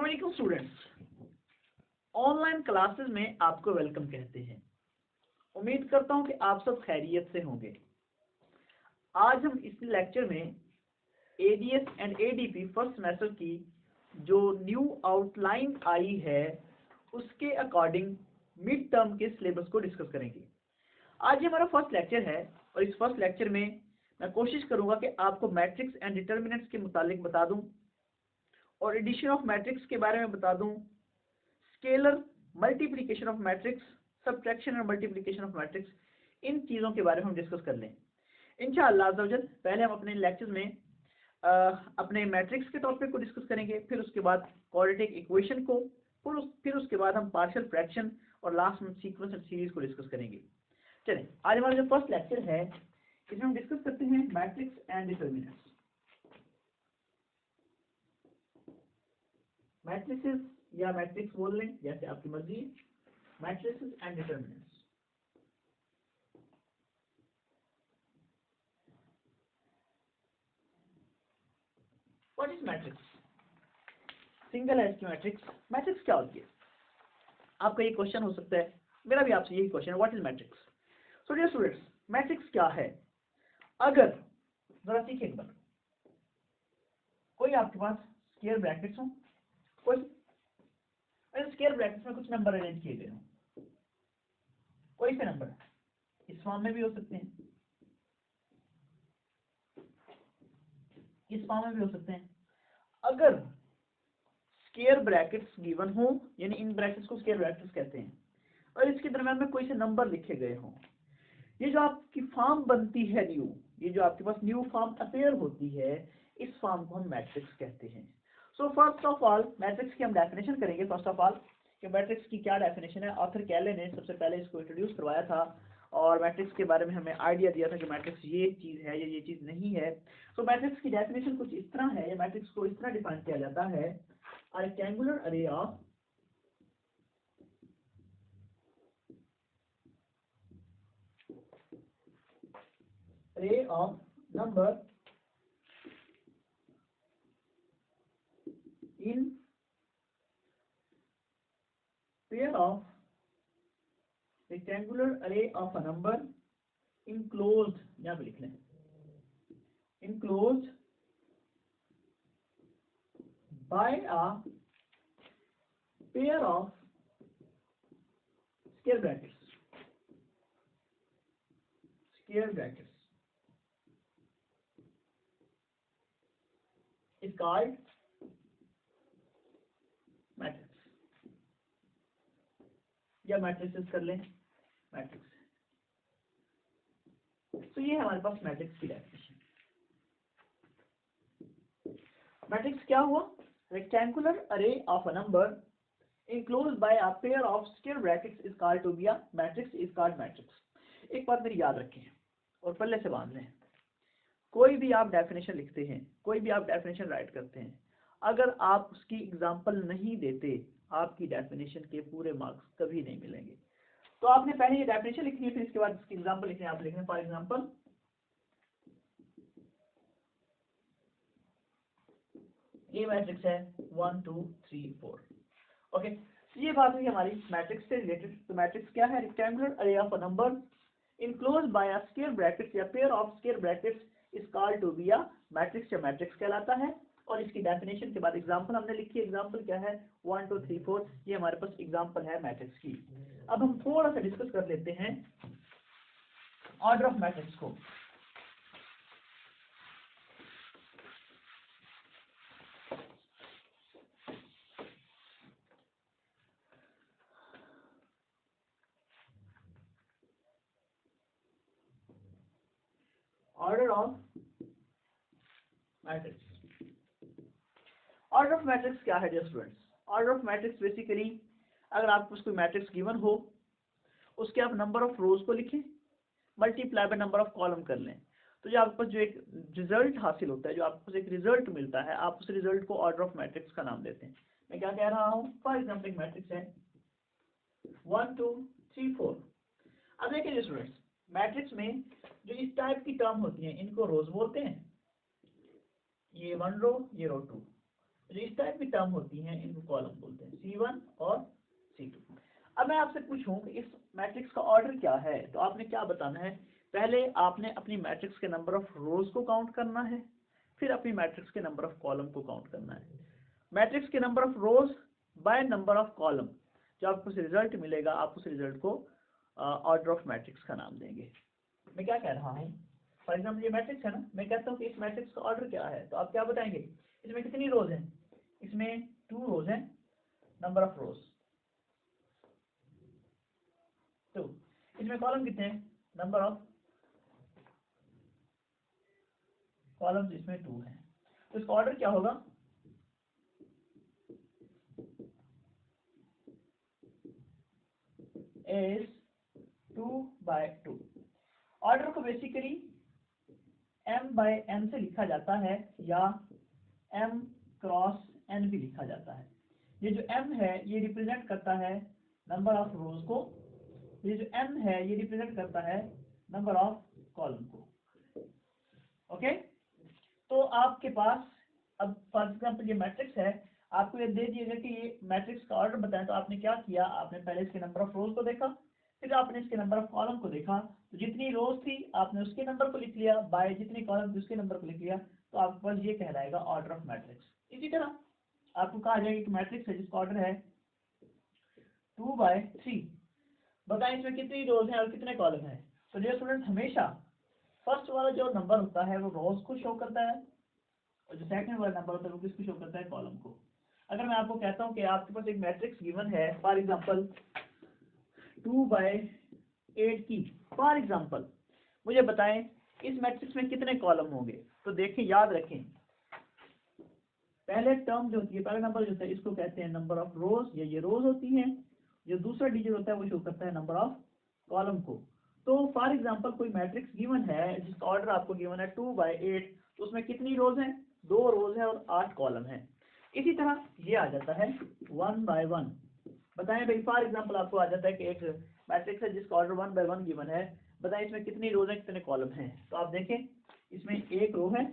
अस्सलामुअलैकुम students, online classes में आपको वेलकम कहते हैं। उम्मीद करता हूं कि आप सब खैरियत से होंगे। आज हम इस लेक्चर में ADS and ADP first semester की जो न्यू आउटलाइन आई है उसके अकॉर्डिंग मिड टर्म के सिलेबस को डिस्कस करेंगे। आज ये हमारा फर्स्ट लेक्चर है और इस फर्स्ट लेक्चर में मैं कोशिश करूंगा कि आपको मैट्रिक्स एंड डिटर्मिनेंट्स के मुतालिक बता दूं और एडिशन ऑफ मैट्रिक्स के बारे में बता दूं, scalar, multiplication of matrix, subtraction और मल्टीप्लिकेशन ऑफ मैट्रिक्स, इन चीज़ों के बारे में हम डिस्कस कर लें इंशाअल्लाह अज़्ज़ा वजल। पहले हम अपने लेक्चर्स में अपने मैट्रिक्स के टॉपिक को डिस्कस करेंगे, फिर उसके बाद क्वाड्रेटिक इक्वेशन को, फिर उसके बाद हम पार्शियल फ्रैक्शन और लास्ट में सीक्वेंस एंड सीरीज को डिस्कस करेंगे। चलें, आज हमारा जो फर्स्ट लेक्चर है इसमें हम डिस्कस करते हैं मैट्रिक्स एंड डिटर्मिनेंट्स। मैट्रिसेस या मैट्रिक्स बोल लें, जैसे आपकी मर्जी है। Matrices and determinants. What is matrix? Single एज की मैट्रिक्स। मैट्रिक्स क्या होती है? आपका ये क्वेश्चन हो सकता है, मेरा भी आपसे यही क्वेश्चन है, what is matrix? So dear students, matrix क्या है? अगर जरा सीखिए एक बार, कोई आपके पास स्क्वायर ब्रैकेट्स हो, कोई स्क्वायर ब्रैकेट्स में कुछ नंबर अरेंज किए गए हों, कोई से नंबर इस फॉर्म में भी हो सकते हैं, इस फॉर्म में भी हो सकते हैं। अगर स्क्वायर ब्रैकेट्स गिवन हो, यानी इन ब्रैकेट्स को स्क्वायर ब्रैकेट्स कहते हैं, और इसके दरम्यान में कोई से नंबर लिखे गए हों, ये जो आपकी फॉर्म बनती है न्यू, ये जो आपके पास न्यू फॉर्म अपेयर होती है, इस फॉर्म को हम मैट्रिक्स कहते हैं। So first of all matrix की हम डेफिनेशन करेंगे। फर्स्ट ऑफ ऑल कि मैट्रिक्स की क्या डेफिनेशन है। ऑथर कैले ने सबसे पहले इसको इंट्रोड्यूस करवाया था और मैट्रिक्स के बारे में हमें आइडिया दिया था कि मैट्रिक्स ये चीज़ है या ये चीज़ नहीं है। सो मैट्रिक्स की डेफिनेशन कुछ इस तरह है, या मैट्रिक्स को इस तरह डिफाइन किया जाता है, a rectangular array of number in pair of rectangular array of a number enclosed, यहाँ पे लिख लें, enclosed by a pair of square brackets, is called matrix, या मैट्रिसेस कर लें, मैट्रिक्स। तो ये हमारे पास मैट्रिक्स की डेफिनेशन। मैट्रिक्स क्या हुआ? Rectangular array of a number enclosed by a pair of square brackets is called to be a matrix, is called matrix। एक बात मेरी याद रखें और पल्ले से बांध लें, कोई भी आप डेफिनेशन लिखते हैं, कोई भी आप डेफिनेशन राइट करते हैं, अगर आप उसकी एग्जांपल नहीं देते, आपकी डेफिनेशन के पूरे मार्क्स कभी नहीं मिलेंगे। तो आपने पहले ये डेफिनेशन लिखनी है, फिर इसके बाद इसकी एग्जांपल लिखनी है। आप लिखें फॉर एग्जांपल, ये मैट्रिक्स है 1 2 3 4। ओके, ये बात हुई हमारी मैट्रिक्स से रिलेटेड। तो मैट्रिक्स क्या है? Rectangular array of a number enclosed by a square brackets या pair of square brackets is called to be a matrix, या मैट्रिक्स कहलाता है। और इसकी डेफिनेशन के बाद एग्जांपल हमने लिखी है। एग्जांपल क्या है? 1 2 3 4, ये हमारे पास एग्जांपल है मैट्रिक्स की। अब हम थोड़ा सा डिस्कस कर लेते हैं ऑर्डर ऑफ मैट्रिक्स को। Order of matrix. Order of matrix क्या है dear students? Order of matrix basically, अगर आपको कोई मैट्रिक्स गिवन हो, उसके आप नंबर ऑफ रोज को लिखें, multiply by number of column कर लें, तो जो आपके पास जो एक रिजल्ट हासिल होता है, जो आपको एक रिजल्ट मिलता है, आप उस रिजल्ट को ऑर्डर ऑफ मैट्रिक्स का नाम देते हैं। मैं क्या कह रहा हूँ? फॉर एग्जाम्पल एक मैट्रिक्स है 1 2 3 4। अब देखिए स्टूडेंट्स, मैट्रिक्स में जो इस टाइप की टर्म होती हैं, इनको रोज बोलते हैं। ये 1 रो, ये रो 2, जो इस टाइप की टर्म होती हैं इनको कॉलम बोलते हैं, C1 और C2। अब मैं आपसे पूछूं कि इस मैट्रिक्स का ऑर्डर क्या है, तो आपने क्या बताना है, पहले आपने अपनी मैट्रिक्स के नंबर ऑफ रोज को काउंट करना है, फिर अपनी मैट्रिक्स के नंबर ऑफ कॉलम को काउंट करना है। मैट्रिक्स के number of rose by number of column, जो आपको रिजल्ट मिलेगा आप उस रिजल्ट को ऑर्डर ऑफ मैट्रिक्स का नाम देंगे। मैं क्या कह रहा हूँ, फॉर एग्जाम्पल ये मैट्रिक्स है ना, मैं कहता हूँ कि इस मैट्रिक्स का ऑर्डर क्या है, तो आप क्या बताएंगे, इसमें कितनी रोज हैं, इसमें 2 रोज हैं, नंबर ऑफ रोज 2, इसमें कॉलम कितने हैं, नंबर ऑफ कॉलम्स इसमें 2 हैं, तो इसका ऑर्डर क्या होगा, is 2/2। ऑर्डर को बेसिकली m/n से लिखा जाता है या m क्रॉस n भी लिखा जाता है। ये जो m है ये रिप्रेजेंट करता है नंबर ऑफ रोज को, ये जो n है ये रिप्रेजेंट करता है नंबर ऑफ कॉलम को। ओके, तो आपके पास अब फॉर एग्जाम्पल ये मैट्रिक्स है, आपको ये दे दिएगा कि ये मैट्रिक्स का ऑर्डर बताएं, तो आपने क्या किया, आपने पहले इसके नंबर ऑफ रोज को देखा, फिर आपने इसके नंबर ऑफ कॉलम को देखा, तो जितनी रोज थी आपने उसके नंबर को लिख लिया, बाय जितनी कॉलम थी उसके नंबर को लिख लिया, तो आपके पास ये कहलाएगा ऑर्डर ऑफ मैट्रिक्स। इसी तरह आपको कहा जाएगा कि मैट्रिक्स है जिसका ऑर्डर है 2/3, बताएं इसमें कितनी रोज है और कितने कॉलम है। तो डियर स्टूडेंट, हमेशा फर्स्ट वाला जो नंबर होता है वो रोज को शो करता है, और जो सेकंड वाला नंबर होता है वो किसको शो करता है, कॉलम को। अगर मैं आपको कहता हूँ कि आपके पास एक मैट्रिक्स गिवन है, फॉर एग्जांपल 2/8 की, फॉर एग्जांपल मुझे बताएं इस मैट्रिक्स में कितने कॉलम होंगे। तो देखें, याद रखें, पहले टर्म जो होती है, पहला नंबर जो होता है इसको कहते हैं नंबर ऑफ रोज, या ये रोज होती है, जो दूसरा डिजिट होता है वो शो करता है नंबर ऑफ कॉलम को। तो फॉर एग्जांपल कोई मैट्रिक्स गिवन है जिसका ऑर्डर आपको गिवन है 2/8, तो उसमें कितनी रोज हैं, 2 रोज है और 8 कॉलम है। इसी तरह ये आ जाता है 1/1, बताएं भाई, फॉर एग्जांपल आपको आ जाता है कि एक मैट्रिक्स है जिसका ऑर्डर 1/1 गिवन है, बताएं इसमें कितनी रोज है कितने कॉलम हैं। तो आप देखें इसमें 1 रो है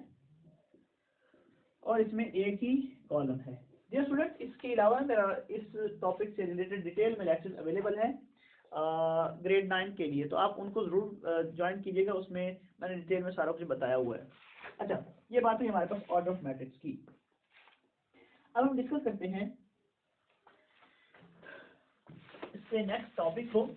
और इसमें 1 ही कॉलम है। डियर स्टूडेंट, इसके अलावा मेरा इस टॉपिक से रिलेटेड डिटेल में लेक्चर अवेलेबल है ग्रेड 9 के लिए, तो आप उनको जरूर ज्वाइन कीजिएगा, उसमें मैंने डिटेल में सारा कुछ बताया हुआ है। अच्छा, ये बात है हमारे पास ऑर्डर ऑफ मैट्रिक्स की। अब हम डिस्कस करते हैं इससे नेक्स्ट टॉपिक को,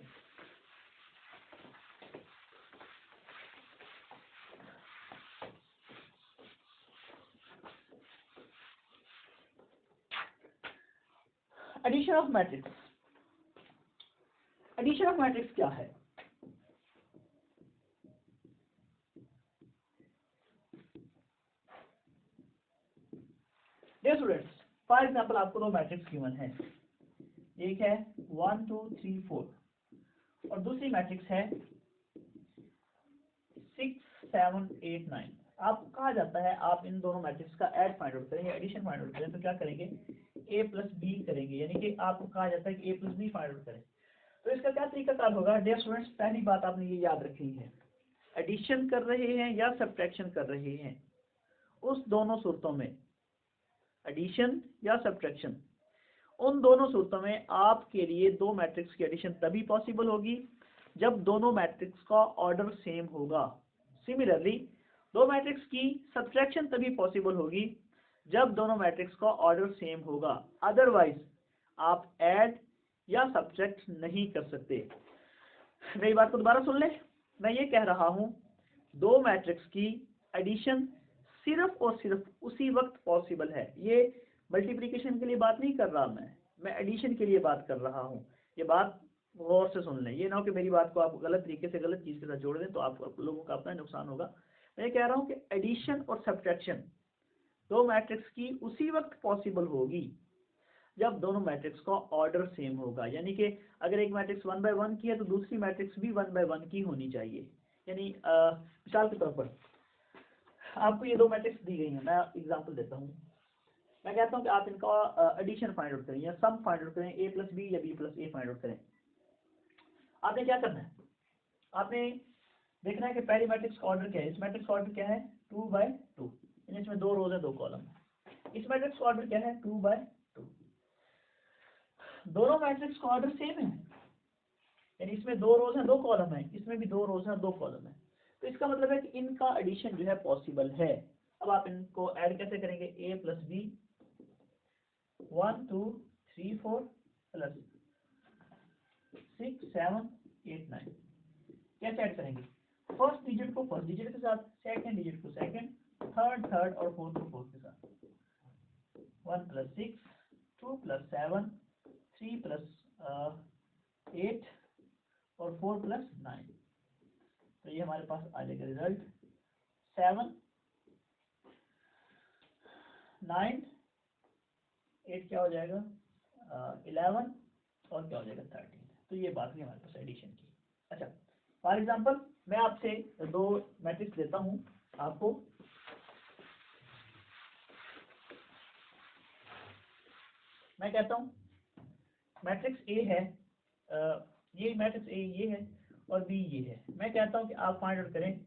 addition of matrix. Addition of matrix क्या है? डियर स्टूडेंट्स, फॉर एग्जांपल आपको 2 मैट्रिक्स गिवन है, एक है 1 2 3 4 और दूसरी मैट्रिक्स है 6 7 8 9। आपको कहा जाता है आप इन दोनों मैट्रिक्स का ऐड फाइंड आउट करें या एडिशन फाइंड आउट करें, तो क्या करेंगे, a प्लस बी करेंगे, यानी कि आपको कहा जाता है कि a plus B find out करें। तो इसका क्या तरीकाकार होगा? डियर स्टूडेंट्स, पहली बात आपने ये याद रखनी है, एडिशन कर रहे हैं या सब्ट्रैक्शन कर रहे हैं, उस दोनों सूरतों में, एडिशन या सब्ट्रैक्शन, उन दोनों सूरतों में आपके लिए 2 मैट्रिक्स की एडिशन तभी पॉसिबल होगी जब दोनों मैट्रिक्स का ऑर्डर सेम होगा। सिमिलरली 2 मैट्रिक्स की सब्ट्रैक्शन तभी पॉसिबल होगी जब दोनों मैट्रिक्स का ऑर्डर सेम होगा, अदरवाइज आप ऐड या सब्ट्रैक्ट नहीं कर सकते। मेरी बात को दोबारा सुन ले, मैं ये कह रहा हूँ 2 मैट्रिक्स की एडिशन सिर्फ और सिर्फ उसी वक्त पॉसिबल है। ये मल्टीप्लिकेशन के लिए बात नहीं कर रहा मैं एडिशन के लिए बात कर रहा हूँ। ये बात गौर से सुन लें, ये ना हो कि मेरी बात को आप गलत तरीके से गलत चीज़ के साथ जोड़ दें, तो आप लोगों का अपना नुकसान होगा। मैं कह रहा हूँ कि एडिशन और सब्ट्रैक्शन 2 मैट्रिक्स की उसी वक्त पॉसिबल होगी जब दोनों मैट्रिक्स का ऑर्डर सेम होगा, यानी कि अगर एक मैट्रिक्स 1/1 की है तो दूसरी मैट्रिक्स भी 1/1 की होनी चाहिए। यानी मिसाल के तौर पर आपको ये 2 मैट्रिक्स दी गई हैं, मैं एग्जांपल देता हूँ, मैं कहता हूँ कि आप इनका एडिशन फाइंड आउट करें या सम फाइंड आउट करें, a प्लस बी या b plus a find out करें। आपने क्या करना है, आपने देखना है कि पहली मैट्रिक्स का ऑर्डर क्या है। इस मैट्रिक्स का ऑर्डर क्या है, 2/2, इसमें 2 रोज है 2 कॉलम। इस मैट्रिक्स का ऑर्डर क्या है 2/2। दोनों मैट्रिक्स का ऑर्डर सेम है, यानी इसमें 2 रोज हैं 2 कॉलम है, इसमें भी 2 रोज हैं 2 कॉलम है, तो इसका मतलब है कि इनका एडिशन जो है पॉसिबल है। अब आप इनको ऐड कैसे करेंगे, a प्लस बी 1 2 3 4 प्लस 6 7 8 9, कैसे ऐड करेंगे, फर्स्ट डिजिट को फर्स्ट डिजिट के साथ, सेकंड डिजिट को सेकंड, थर्ड और फोर्थ को फोर्थ के साथ। 1 प्लस 6 2 प्लस 7 3 प्लस 8 और 4 प्लस 9, तो ये हमारे पास आ जाएगा रिजल्ट 7 9 8 क्या हो जाएगा 11 और क्या हो जाएगा 13। तो ये बात हुई हमारे पास एडिशन की। अच्छा, फॉर एग्जांपल मैं आपसे 2 मैट्रिक्स देता हूं आपको, मैं कहता हूं मैट्रिक्स ए है, ये मैट्रिक्स ए ये है और बी ये है। मैं कहता हूं कि आप फाइंड आउट करें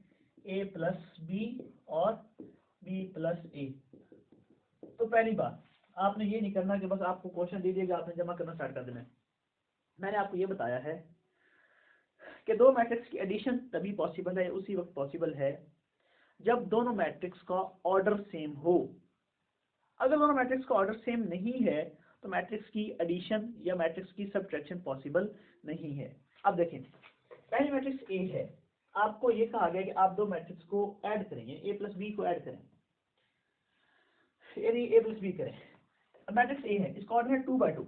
ए प्लस बी और बी प्लस ए। तो पहली बात आपने ये नहीं करना कि बस आपको क्वेश्चन दे दिएगा आपने जमा करना स्टार्ट कर देना है। मैंने आपको ये बताया है कि 2 मैट्रिक्स की एडिशन तभी पॉसिबल है, उसी वक्त पॉसिबल है जब दोनों मैट्रिक्स का ऑर्डर सेम हो। अगर दोनों मैट्रिक्स का ऑर्डर सेम नहीं है तो मैट्रिक्स की एडिशन या मैट्रिक्स की सब्ट्रैक्शन पॉसिबल नहीं है। अब देखें, पहली मैट्रिक्स ए है, आपको ये कहा गया कि आप 2 मैट्रिक्स को ऐड करेंगे, ए प्लस बी को ऐड करें, यानी ए प्लस बी करें। मैट्रिक्स ए है, इसका ऑर्डर है 2/2।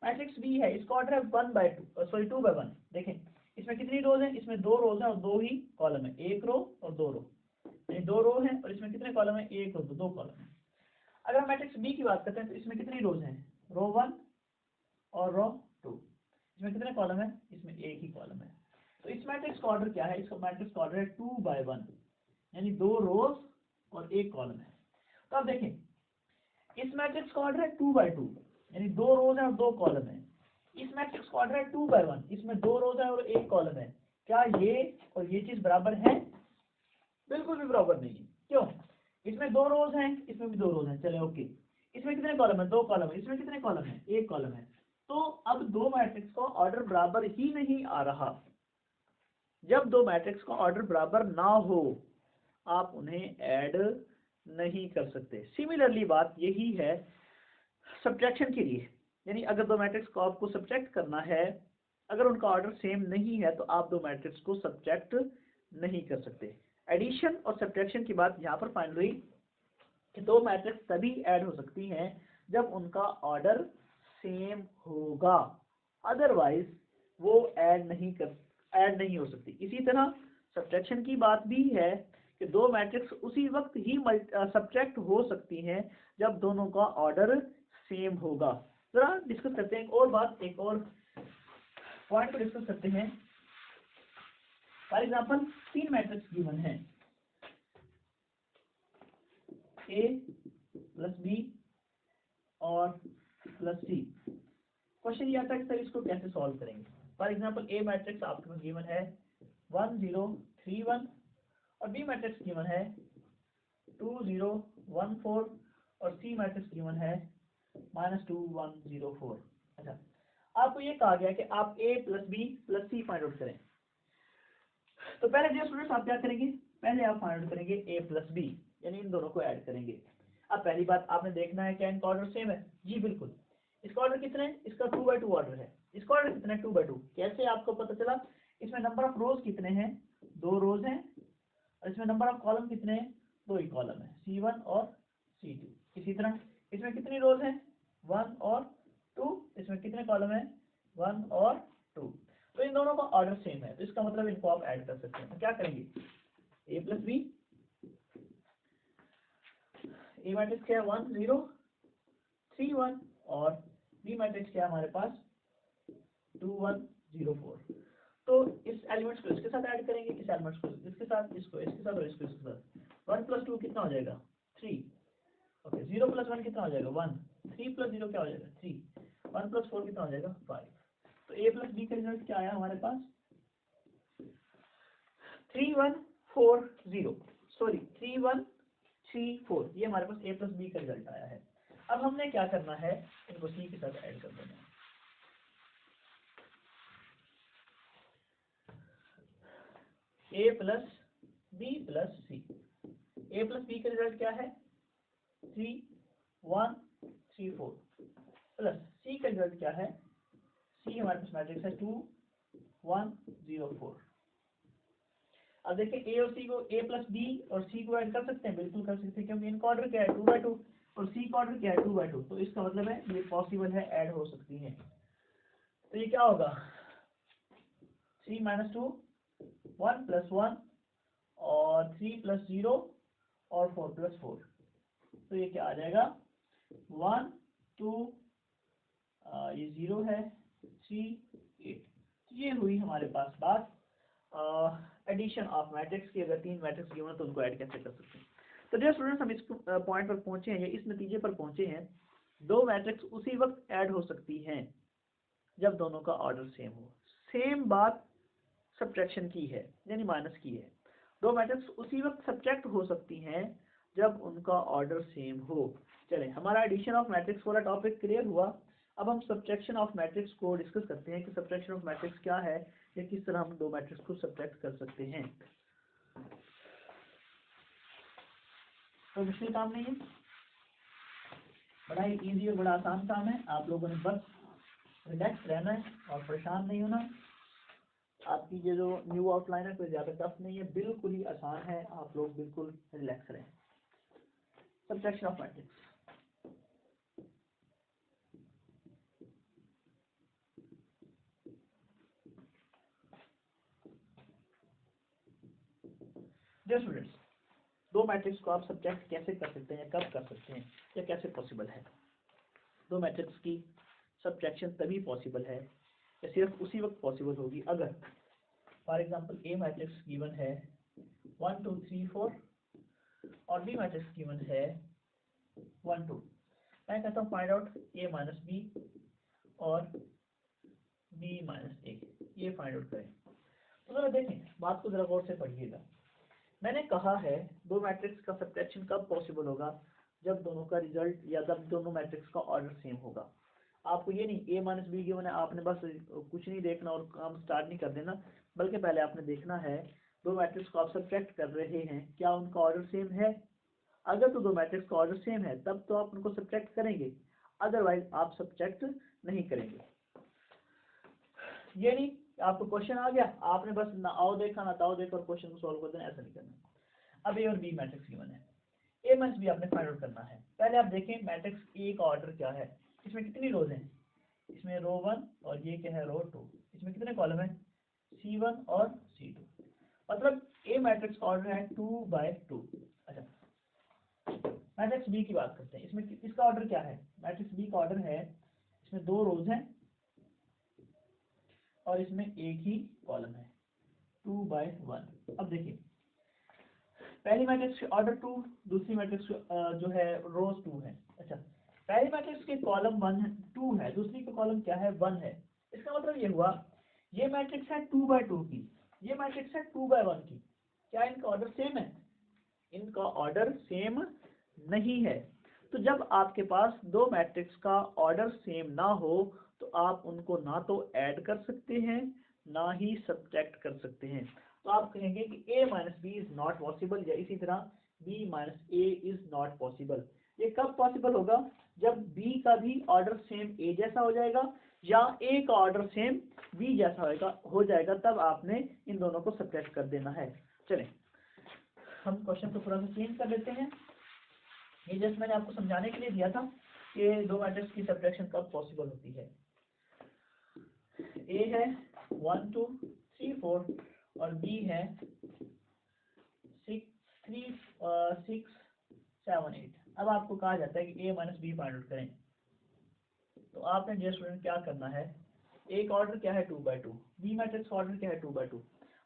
मैट्रिक्स बी है, इसका ऑर्डर है 2/1। देखें इसमें कितनी रोज है, इसमें 2 रोज है और 2 ही कॉलम है, 1 रो और 2 रो, यानी 2 रो है और इसमें कितने कॉलम है, 1 और 2 कॉलम है। अगर हम मैट्रिक्स बी की बात करते हैं तो इसमें कितनी रोज हैं, रो 1 और रो 2, इसमें कितने कॉलम है, इसमें 1 ही कॉलम है। तो इस मैट्रिक्स का ऑर्डर क्या है, इसका मैट्रिक्स का ऑर्डर है 2/1, यानी 2 रोज और 1 कॉलम है। तो आप देखें इस मैट्रिक्स का ऑर्डर है 2/2, यानी 2 रोज है और 2 कॉलम है। इस मैट्रिक्स का ऑर्डर है 2/1, इसमें 2 रोज है और 1 कॉलम है। क्या ये और ये चीज बराबर है, बिल्कुल भी बराबर नहीं है। क्यों, इसमें 2 रोज हैं, इसमें भी 2 रोज हैं, चले ओके। इसमें कितने कॉलम है, 2 कॉलम है, इसमें कितने कॉलम है, 1 कॉलम है। तो अब 2 मैट्रिक्स का ऑर्डर बराबर ही नहीं आ रहा। जब 2 मैट्रिक्स का ऑर्डर बराबर ना हो आप उन्हें ऐड नहीं कर सकते। सिमिलरली बात यही है सब्ट्रैक्शन के लिए, यानी अगर 2 मैट्रिक्स को आपको सब्ट्रैक्ट करना है, अगर उनका ऑर्डर सेम नहीं है तो आप 2 मैट्रिक्स को सब्ट्रैक्ट नहीं कर सकते। एडिशन और सब्ट्रैक्शन की बात यहाँ पर फाइनल हुई कि 2 मैट्रिक्स तभी ऐड हो सकती हैं जब उनका ऑर्डर सेम होगा, अदरवाइज वो ऐड नहीं हो सकती। इसी तरह सब्ट्रैक्शन की बात भी है कि 2 मैट्रिक्स उसी वक्त ही सब्ट्रैक्ट हो सकती हैं जब दोनों का ऑर्डर सेम होगा। जरा डिस्कस करते हैं एक और बात, एक और पॉइंट को डिस्कस करते हैं। फॉर एग्जांपल 3 मैट्रिक्स गिवन है, ए प्लस बी और प्लस सी। क्वेश्चन ये आता है कि सर इसको कैसे सॉल्व करेंगे। फॉर एग्जांपल ए मैट्रिक्स आपको गिवन है 1 0 3 1 और बी मैट्रिक्स गिवन है 2 0 1 4 और सी मैट्रिक्स गिवन है -2 1 0 4। अच्छा, आपको ये कहा गया कि आप ए प्लस बी प्लस सी फाइंड आउट करें। तो पहले जो स्टूडेंट्स आप क्या करेंगे, पहले आप फाइंड आउट करेंगे ए प्लस बी, यानी इन दोनों को ऐड करेंगे। अब पहली बात आपने देखना है क्या इनका ऑर्डर सेम है, जी बिल्कुल। इसका ऑर्डर कितने, इसका 2/2 ऑर्डर है, इसका ऑर्डर कितना है 2/2। कैसे आपको पता चला, इसमें नंबर ऑफ रोज कितने हैं, 2 रोज हैं और इसमें नंबर ऑफ कॉलम कितने हैं, 2 ही कॉलम है, C1 और C2। इसी तरह इसमें कितनी रोज हैं, 1 और 2, इसमें कितने कॉलम है, 1 और 2। तो इन दोनों का ऑर्डर सेम है, तो इसका मतलब इनको आप ऐड कर सकते हैं। तो क्या करेंगे, ए प्लस बी, ए मैट्रिक्स क्या है 1 0 3 1 और बी मैट्रिक्स क्या है हमारे पास 2 1 0 4। तो इस एलिमेंट्स को इसके साथ ऐड करेंगे, इस एलिमेंट्स को इसके साथ, इसको इसके साथ और इसको इसके साथ। 1 + 2 कितना हो जाएगा 3, ओके। 0 + 1 कितना हो जाएगा 1, 3 + 0 क्या हो जाएगा 3, 1 + 4 कितना हो जाएगा 5। तो ए प्लस बी का रिजल्ट क्या आया हमारे पास 3 1 4 0, सॉरी 3 1 3 4, ये हमारे पास a प्लस बी का रिजल्ट आया है। अब हमने क्या करना है, इनको c के साथ ऐड कर देना है। a plus B plus C, a plus B का रिजल्ट क्या है 3 1 3 4, प्लस c का रिजल्ट क्या है, c हमारे पास मैट्रिक्स है 2 1 0 4। अब देखिए a और c को, a प्लस बी और c को ऐड कर सकते हैं, बिल्कुल कर सकते हैं, क्योंकि इनका ऑर्डर क्या है 2/2 और c का ऑर्डर क्या है 2/2, तो इसका मतलब है ये पॉसिबल है, ऐड हो सकती है। तो ये क्या होगा 3 - 2 1 + 1 और 3 + 0 और 4 + 4, तो ये क्या आ जाएगा 1 2 ये 0 है 3 8। ये हुई हमारे पास बात एडिशन ऑफ मैट्रिक्स की। अगर 3 मैट्रिक्स गिवन है तो उनको ऐड कैसे कर सकते हैं। तो डियर स्टूडेंट्स, हम इस पॉइंट पर पहुंचे हैं, या इस नतीजे पर पहुंचे हैं, दो मैट्रिक्स उसी वक्त ऐड हो सकती हैं जब दोनों का ऑर्डर सेम हो। सेम बात सब्ट्रैक्शन की है, यानी माइनस की है। दो मैट्रिक्स उसी वक्त सब्ट्रैक्ट हो सकती हैं जब उनका ऑर्डर सेम हो। चलें, हमारा एडिशन ऑफ मैट्रिक्स वाला टॉपिक क्लियर हुआ। अब हम सब्ट्रैक्शन ऑफ मैट्रिक्स को डिस्कस करते हैं कि सब्ट्रैक्शन ऑफ मैट्रिक्स क्या है, या किस तरह हम दो मैट्रिक्स को सब्ट्रैक्ट कर सकते हैं। तो मुश्किल काम नहीं है, बड़ा ही इजी और बड़ा आसान काम है। आप लोगों ने बस रिलैक्स रहना है और परेशान नहीं होना। आपकी ये जो न्यू आउटलाइन है कोई ज़्यादा टफ नहीं है, बिल्कुल ही आसान है, आप लोग बिल्कुल रिलैक्स रहें। Subtraction of matrix, dear students, दो मैट्रिक्स को आप सब्ट्रैक्ट कैसे कर सकते हैं, या कब कर सकते हैं, या कैसे पॉसिबल है। दो मैट्रिक्स की सब्ट्रैक्शन तभी पॉसिबल है, या सिर्फ उसी वक्त पॉसिबल होगी अगर for example A matrix given है 1 2 3 4 और बी मैट्रिक्स गिवन है 1 2। मैं कहता हूँ find out a minus B और b माइनस a, ये फाइंड आउट करें। तो जरा देखें, बात को जरा गौर से पढ़िएगा। मैंने कहा है दो मैट्रिक्स का सब्ट्रैक्शन कब पॉसिबल होगा, जब दोनों का रिजल्ट या जब दोनों मैट्रिक्स का ऑर्डर सेम होगा। आपको ये नहीं a माइनस बी गिवन है, आपने बस कुछ नहीं देखना और काम स्टार्ट नहीं कर देना, बल्कि पहले आपने देखना है दो मैट्रिक्स को आप सब्ट्रैक्ट कर रहे हैं, क्या उनका ऑर्डर सेम है। अगर तो दो मैट्रिक्स का ऑर्डर सेम है तब तो आप उनको सब्ट्रैक्ट करेंगे, अदरवाइज आप सब्ट्रैक्ट नहीं करेंगे। ये नहीं आपको क्वेश्चन आ गया, आपने बस ना आओ देखा ना ताओ देखा और क्वेश्चन को सॉल्व कर देना, ऐसा नहीं करना। अब ए और बी मैट्रिक्स गिवन है, ए माइनस बी आपने फाइंड आउट करना है। पहले आप देखें मैट्रिक्स ए का ऑर्डर क्या है, इसमें कितनी रोज हैं, इसमें रो 1 और ये क्या है रो 2, इसमें कितने कॉलम है C1 और C2, मतलब ए मैट्रिक्स का ऑर्डर है 2/2। अच्छा, मैट्रिक्स बी की बात करते हैं, इसमें इसका ऑर्डर क्या है, मैट्रिक्स बी का ऑर्डर है, इसमें 2 रोज हैं और इसमें एक ही कॉलम है 2/1। अब देखिए पहली मैट्रिक्स ऑर्डर 2, दूसरी मैट्रिक्स जो है रोज 2 है। अच्छा, पहली मैट्रिक्स के कॉलम 2 है, दूसरी का कॉलम क्या है 1 है। इसका मतलब ये हुआ ये मैट्रिक्स है 2/2 की, ये मैट्रिक्स है 2/1 की। क्या इनका ऑर्डर सेम है? इनका ऑर्डर सेम नहीं है। तो जब आपके पास दो मैट्रिक्स का ऑर्डर सेम ना हो तो आप उनको ना तो ऐड कर सकते हैं ना ही सब्ट्रैक्ट कर सकते हैं। तो आप कहेंगे कि a minus B is not possible, या इसी तरह b minus A is not possible. ये कब पॉसिबल होगा? जब b का भी ऑर्डर सेम a जैसा हो जाएगा या a का ऑर्डर सेम b जैसा हो जाएगा, तब आपने इन दोनों को सब्ट्रैक्ट कर देना है। चलें, हम क्वेश्चन को थोड़ा सा चेंज कर लेते हैं। ये जस्ट मैंने आपको समझाने के लिए दिया था कि दो मैट्रिक्स की सब्ट्रैक्शन कब पॉसिबल होती है। ए है 1 2 3 4 और बी है 6 3 6 7 8। अब आपको कहा जाता है कि a minus B find out करें। तो आपने डियर स्टूडेंट क्या करना है, एक ऑर्डर क्या है 2/2, बी मैट्रिक्स का ऑर्डर क्या है 2/2,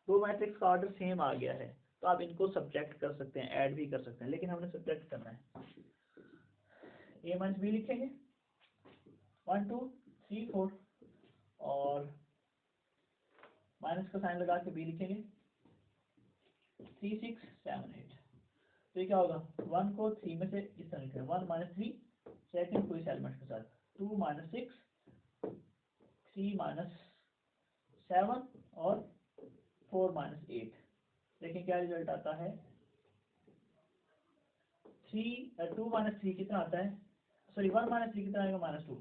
दो मैट्रिक्स का ऑर्डर सेम आ गया है, तो आप इनको सब्ट्रैक्ट कर सकते हैं, ऐड भी कर सकते हैं, लेकिन हमने सब्ट्रैक्ट करना है। a माइनस बी लिखेंगे 1 2 3 4 और माइनस का साइन लगा के b लिखेंगे 3 6 7 8। तो ये क्या होगा, 1 को 3 में से इस तरह लिखें, 1 - 3 सेकंड को इस एलिमेंट के साथ, 2 - 6, 3 - 7 और 4 - 8। देखें क्या रिजल्ट आता है, 2 - 3 कितना आता है, सॉरी 1 - 3 कितना आएगा, -2,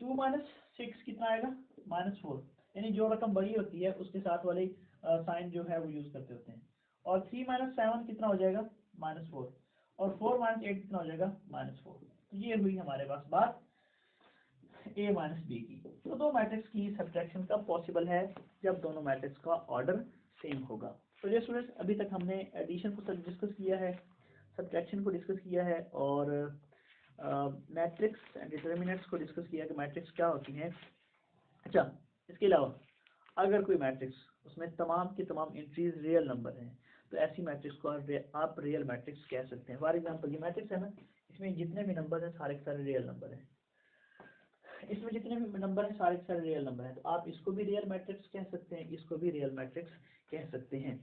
2 - 6 कितना आएगा, -4। यानी जो रकम बड़ी होती है उसके साथ वाली साइन जो है वो यूज करते होते हैं। और 3 - 7 कितना हो जाएगा, -4, और 4 - 8 कितना हो जाएगा, -4। तो ये हुई हमारे पास बात a - b की। तो दो मैट्रिक्स की सब्ट्रैक्शन कब पॉसिबल है, जब दोनों मैट्रिक्स का ऑर्डर सेम होगा। तो ये स्टूडेंट्स अभी तक हमने एडिशन को डिस्कस किया है, सब्ट्रैक्शन को डिस्कस किया है, और मैट्रिक्स एंड डिटर्मिनेंट्स को डिस्कस किया कि मैट्रिक्स क्या होती हैं। अच्छा, इसके अलावा अगर कोई मैट्रिक्स उसमें तमाम की तमाम एंट्रीज रियल नंबर हैं, तो ऐसी मैट्रिक्स को आप रियल मैट्रिक्स कह सकते हैं। फॉर एग्जांपल ये मैट्रिक्स है ना, इसमें जितने भी नंबर हैं सारे के सारे रियल नंबर हैं, इसमें जितने भी नंबर हैं सारे के सारे रियल नंबर हैं, तो आप इसको भी रियल मैट्रिक्स कह सकते हैं, इसको भी रियल मैट्रिक्स कह सकते हैं।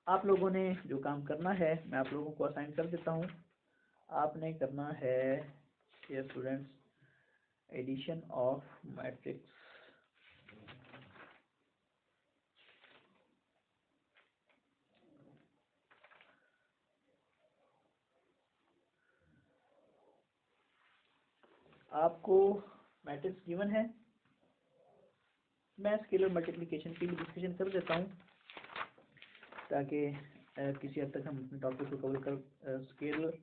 आप लोगों ने जो काम करना है मैं आप लोगों को असाइन कर देता हूँ। आपने करना है ये स्टूडेंट्स एडिशन ऑफ मैट्रिक्स। आपको मैट्रिक्स गिवन है, मैं स्केलर मल्टीप्लिकेशन की भी डिस्कशन कर देता हूँ ताकि किसी हद तक हम अपने टॉपिक को कवर कर। Scalar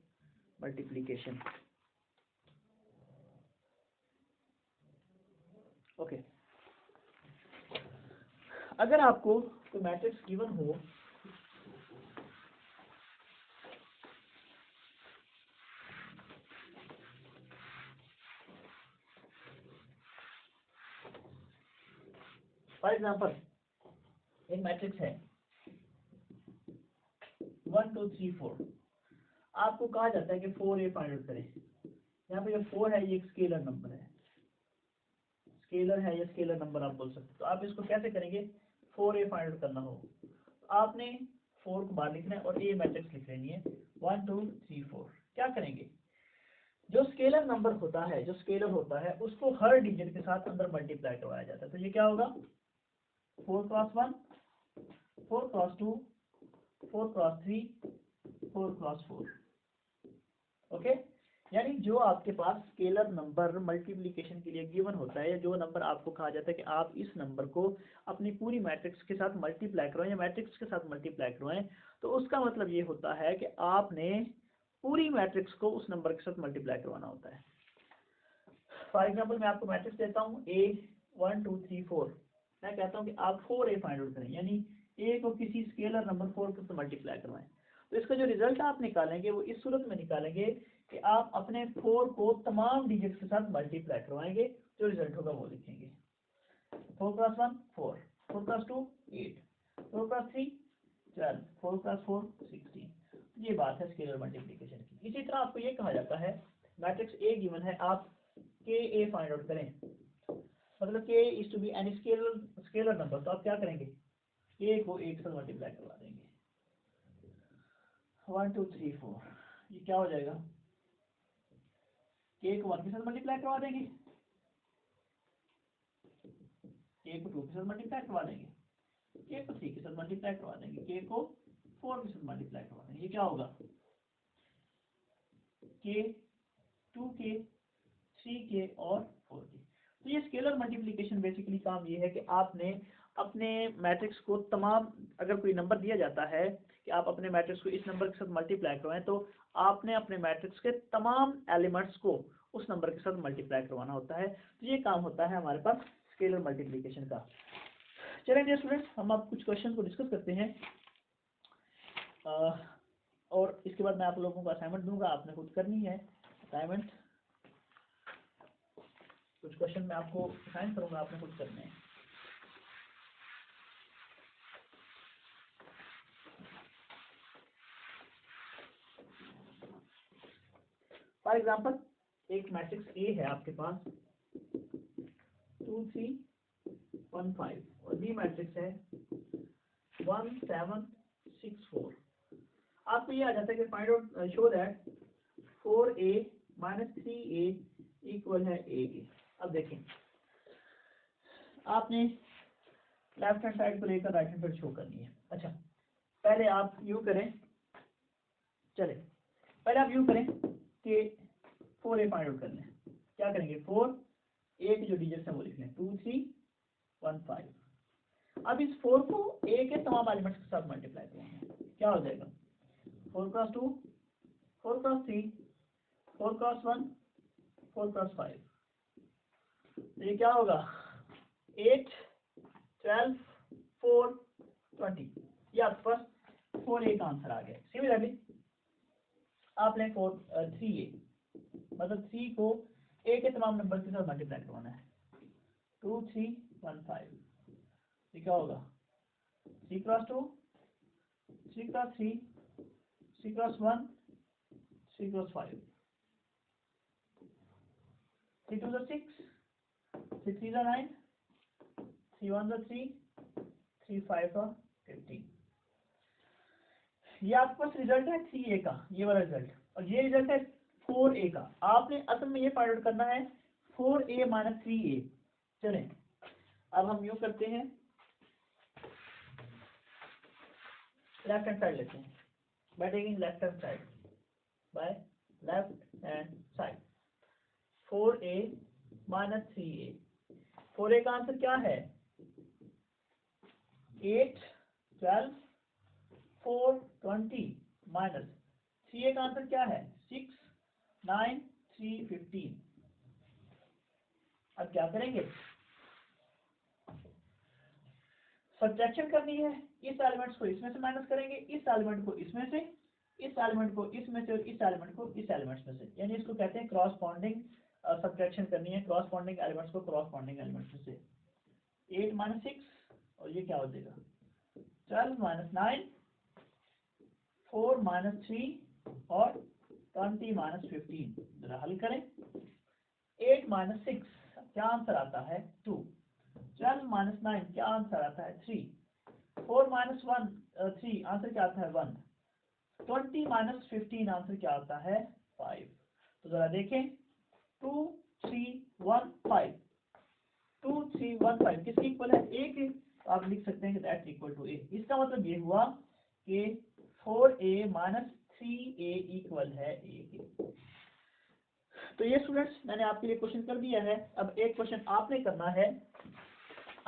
multiplication, okay. अगर आपको कोई मैट्रिक्स गिवन हो, फॉर एग्जांपल एक मैट्रिक्स है 1 2 3 4, आपको कहा जाता है कि 4a फाइंड आउट करें। यहाँ पे जो 4 है ये एक स्केलर नंबर है, स्केलर है या स्केलर नंबर आप बोल सकते हो। तो आप इसको कैसे करेंगे, 4a फाइंड आउट करना हो, तो आपने 4 को बाहर लिखना है और a मैट्रिक्स लिख लेनी है 1 2 3 4। क्या करेंगे, जो स्केलर नंबर होता है, जो स्केलर होता है उसको हर डिजिट के साथ अंदर मल्टीप्लाई करवाया जाता है। तो ये क्या होगा, 4 × 1, 4 × 2, 4 × 3, 4 × 4। ओके, यानी जो आपके पास स्केलर नंबर मल्टीप्लिकेशन के लिए गिवन होता है, या जो नंबर आपको कहा जाता है कि आप इस नंबर को अपनी पूरी मैट्रिक्स के साथ मल्टीप्लाई करवाएं या मैट्रिक्स के साथ मल्टीप्लाई करवाएं, तो उसका मतलब ये होता है कि आपने पूरी मैट्रिक्स को उस नंबर के साथ मल्टीप्लाई करवाना होता है। फॉर एग्जाम्पल मैं आपको मैट्रिक्स देता हूँ a 1 2 3 4, मैं कहता हूँ कि आप 4a फाइंड आउट करें, यानी a को किसी स्केलर नंबर 4 के साथ मल्टीप्लाई करवाएं। तो इसका जो रिजल्ट आप निकालेंगे वो इस सूरत में निकालेंगे कि आप अपने 4 को तमाम डिजिट्स के साथ मल्टीप्लाई करवाएंगे, जो रिजल्ट होगा वो लिखेंगे। 4 × 1 4, 4 × 2 8, 4 × 3 12, 4 × 4 16। ये बात है स्केलर मल्टीप्लिकेशन की। इसी तरह आपको ये कहा जाता है मैट्रिक्स A गिवन है, आप KA फाइंड आउट करें, मतलब K is to be any scalar number, तो आप क्या करेंगे, A को 1 से मल्टीप्लाई करवा देंगे। 1 2 3 4, ये क्या हो जाएगा, K को 1 के साथ मल्टीप्लाई करवा देंगे, K को 2 के साथ मल्टीप्लाई करवा देंगे, K को 3 के साथ मल्टीप्लाई करवा देंगे, K को 4 के साथ मल्टीप्लाई करवा देंगे। ये क्या होगा, K 2K 3K और 4K। तो ये स्केलर मल्टीप्लिकेशन बेसिकली काम ये है कि आपने अपने मैट्रिक्स को तमाम, अगर कोई नंबर दिया जाता है कि आप अपने मैट्रिक्स को इस नंबर के साथ मल्टीप्लाई करवाएं, तो आपने अपने मैट्रिक्स के तमाम एलिमेंट्स को उस नंबर के साथ मल्टीप्लाई करवाना होता है। तो ये काम होता है हमारे पास स्केलर मल्टीप्लिकेशन का। चलिए स्टूडेंट्स, हम अब कुछ क्वेश्चन को डिस्कस करते हैं, और इसके बाद मैं आप लोगों को असाइनमेंट दूंगा, आपने खुद करनी है असाइनमेंट। कुछ क्वेश्चन मैं आपको असाइन करूंगा, आपने खुद करने हैं। फॉर एग्जांपल एक मैट्रिक्स A है आपके पास 2 3 1 5, और B मैट्रिक्स है 1 7 6 4। आपको ये आ जाता है कि find out show that 4a minus 3a equal है a के। अब देखें, आपने लेफ्ट हैंड साइड को लेकर राइट हैंड साइड शो करनी है। अच्छा, पहले आप यूँ करें, चले पहले आप यूँ करें कि 4a फाइंड आउट कर लें। क्या करेंगे, 4a के जो डिजिट्स हैं वो लिख लें, 2 3 1 5। अब इस 4 को a के तमाम एलिमेंट्स के साथ मल्टीप्लाई करेंगे। क्या हो जाएगा, 4 क्रॉस 2, 4 क्रॉस 3, 4 क्रॉस 1, 4 क्रॉस 5। ये क्या होगा, 8 12 4 20। ये आपके पास 4a का आंसर आ गया। सिमिलरली आपने 3a मतलब 3 को a के तमाम नंबर के साथ मल्टीप्लाई करवाना है, 2 3 1 5। ये क्या होगा, 3 क्रॉस 2, 3 क्रॉस 3, 3 क्रॉस 1, 3 क्रॉस 5, 3 2 6, 3 3 9, 3 1 3, 3 5 15। ये आपके पास रिजल्ट है 3a का, ये वाला रिजल्ट, और ये रिजल्ट है 4a का। आपने असल में ये फाइंड आउट करना है 4a माइनस 3a। चलें अब हम यूँ करते हैं, लेफ्ट हैंड साइड लेते हैं, by taking left hand side, by left hand side 4a minus 3a। 4a का आंसर क्या है, 8 12 4 20 माइनस 3a का आंसर क्या है, 6 9 3 15। अब क्या करेंगे, सब्ट्रैक्शन करनी है। इस एलिमेंट्स को इसमें से माइनस करेंगे, इस एलिमेंट को इसमें से, इस एलिमेंट को इसमें से, और इस एलिमेंट को इस एलिमेंट्स में से। यानी इसको कहते हैं क्रॉसपॉन्डिंग सब्ट्रैक्शन करनी है, क्रॉसपॉन्डिंग एलिमेंट्स को क्रॉसपॉन्डिंग एलिमेंट्स में से। 8 माइनस 6, और ये क्या हो जाएगा, 12 माइनस 9, 4 माइनस 3, और 20 माइनस 15। जरा हल करें, 8 माइनस 6 क्या आंसर आता है, 2। 12 माइनस 9 क्या आंसर आता है, 3। 4 माइनस 3 आंसर क्या आता है, 1। 20 माइनस 15 आंसर क्या आता है, 5। तो जरा देखें, 2 3 1 5, 2 3 1 5 किसके इक्वल है, a के। तो आप लिख सकते हैं कि दैट इक्वल टू a। इसका मतलब ये हुआ कि 4a माइनस 3a इक्वल है a के। तो ये स्टूडेंट्स मैंने आपके लिए क्वेश्चन कर दिया है। अब एक क्वेश्चन आपने करना है,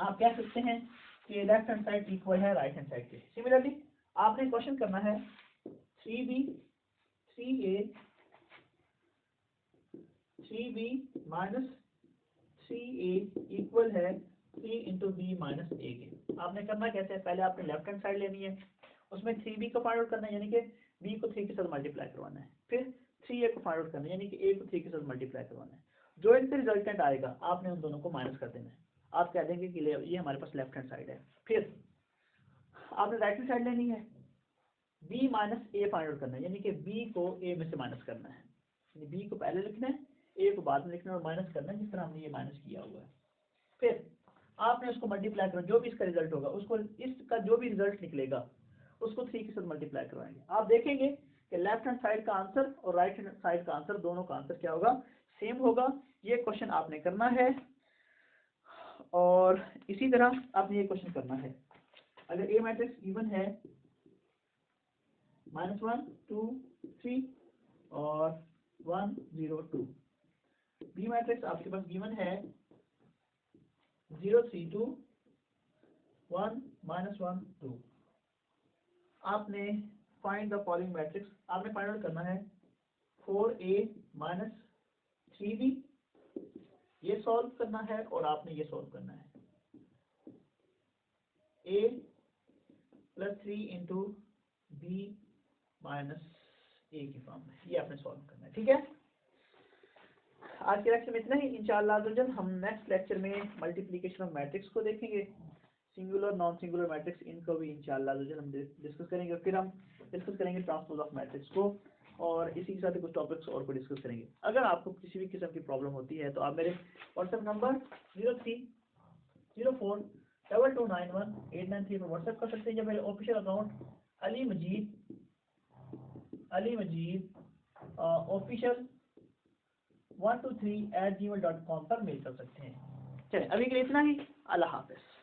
आप कह सकते हैं कि लेफ्ट हैंड साइड इक्वल है राइट हैंड साइड के। सिमिलरली आपने क्वेश्चन करना है 3b 3b minus 3a equal है 3 इंटू बी माइनस a के। आपने करना कैसे है, पहले आपने लेफ्ट हैंड साइड लेनी है, उसमें 3b को फाइंड आउट करना है, यानी कि b को 3 के साथ मल्टीप्लाई करवाना है। फिर 3a को फाइंड आउट करना है, यानी कि a को 3 के साथ मल्टीप्लाई करवाना है। जो इनसे रिजल्टेंट आएगा आपने उन दोनों को माइनस कर देना है। आप कह देंगे कि ये हमारे पास लेफ्ट हैंड साइड है। फिर आपने राइट हैंड साइड लेनी है, b minus a find out करना है, यानी कि b को a में से माइनस करना है। यानी b को पहले लिखना है, a को बाद में लिखना है और माइनस करना है, जिस तरह हमने ये माइनस किया हुआ है। फिर आपने उसको मल्टीप्लाई करना, जो भी इसका रिजल्ट होगा उसको, इसका जो भी रिजल्ट निकलेगा उसको 3 के साथ मल्टीप्लाई करवाएंगे। आप देखेंगे कि लेफ्ट हैंड साइड का आंसर और राइट हैंड साइड का आंसर, दोनों का आंसर क्या होगा, सेम होगा। ये क्वेश्चन आपने करना है, और इसी तरह आपने ये क्वेश्चन करना है। अगर ए मैट्रिक्स इवन है -1 2 3 और 1 0 2, बी मैट्रिक्स आपके पास गिवन है 0 3 2 1 -1 2। आपने फाइंड द फॉलोइंग मैट्रिक्स, आपने फाइंड आउट करना है 4a माइनस 3b, ये सॉल्व करना है और आपने ये सॉल्व करना है, a plus 3 into B minus a की फॉर्म में, ये आपने सॉल्व करना है। ठीक है, आज के लेक्चर में इतना ही। इंशाअल्लाह जब हम नेक्स्ट लेक्चर में मल्टीप्लिकेशन ऑफ मैट्रिक्स को देखेंगे, सिंगुलर नॉन सिंगुलर मैट्रिक्स, इनको भी इंशाअल्लाह जब हम डिस्कस करेंगे। फिर हम डिस्कस करेंगे ट्रांसपोज ऑफ मैट्रिक्स को, और इसी के साथ कुछ टॉपिक्स और को डिस्कस करेंगे। अगर आपको किसी भी किस्म की प्रॉब्लम होती है तो आप मेरे व्हाट्सएप नंबर 03042291 893 पर व्हाट्सएप कर सकते हैं, या मेरे ऑफिशियल अकाउंट अली मजीद alimajid official123@gmail.com पर मेल कर सकते हैं। चलिए अभी के लिए इतना ही। अल्लाह हाफ़िज़।